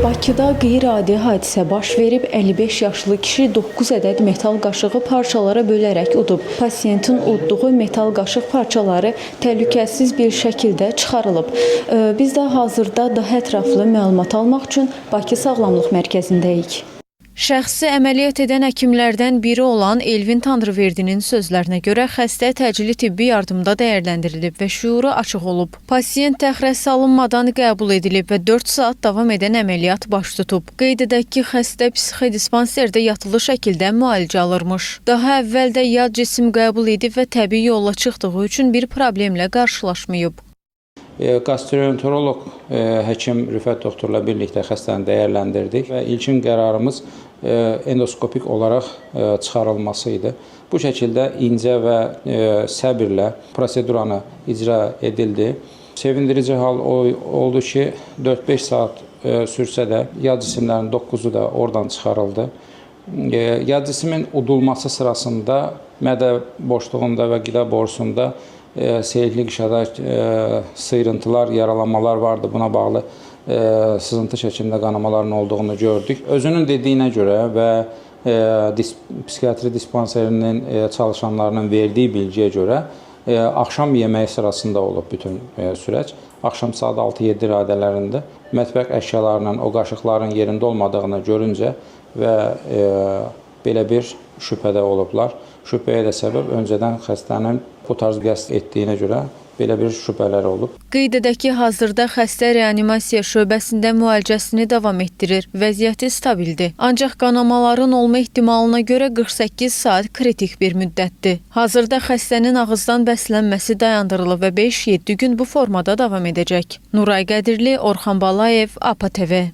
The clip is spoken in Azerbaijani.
Bakıda qeyri-adi hadisə baş verib, 55 yaşlı kişi 9 ədəd metal qaşığı parçalara bölərək udub. Pasiyentin udduğu metal qaşıq parçaları təhlükəsiz bir şəkildə çıxarılıb. Biz də hazırda daha ətraflı məlumat almaq üçün Bakı Sağlamlıq Mərkəzindəyik. Şəxsi əməliyyat edən həkimlərdən biri olan Elvin Tanrıverdinin sözlərinə görə xəstə təcili tibbi yardımda dəyərləndirilib və şüuru açıq olub. Pasiyent təxirəsi alınmadan qəbul edilib və 4 saat davam edən əməliyyat baş tutub. Qeyd edək ki, xəstə psixodispanserdə yatılı şəkildə müalicə alırmış. Daha əvvəl də yad cisim qəbul edib və təbii yolla çıxdığı üçün bir problemlə qarşılaşmayıb. Gastroenteroloq həkim Rüfət doktorla birlikdə xəstəni dəyərləndirdik və ilkin qərarımız endoskopik olaraq çıxarılması idi. Bu şəkildə incə və səbirlə proseduranı icra edildi. Sevindirici hal oldu ki, 4-5 saat sürsə də yad cisimlərin 9-u da oradan çıxarıldı. Yad cismin udulması sırasında mədə boşluğunda və qida borusunda seyirli qişada sıyrıntılar, yaralanmalar vardı. Buna bağlı sızıntı şəklində qanamaların olduğunu gördük. Özünün dediyinə görə və psixiatri dispanserinin çalışanlarının verdiyi bilgiyə görə axşam yeməyi sırasında olub bütün sürəc. Axşam saat 6-7 radələrində mətbəx əşyalarının, o qaşıqların yerində olmadığını görüncə və belə bir şübhədə olublar. Şübhəyə də səbəb öncədən xəstənin bu tarz qəsd etdiyinə görə belə bir şübhələr olub. Qeyd edək ki, hazırda xəstə reanimasiya şöbəsində müalicəsini davam etdirir. Vəziyyəti stabildir. Ancaq qanamaların olma ehtimalına görə 48 saat kritik bir müddətdir. Hazırda xəstənin ağızdan bəslənməsi dayandırılıb və 5-7 gün bu formada davam edəcək. Nuray Qədirli, Orxan Balayev, APA TV.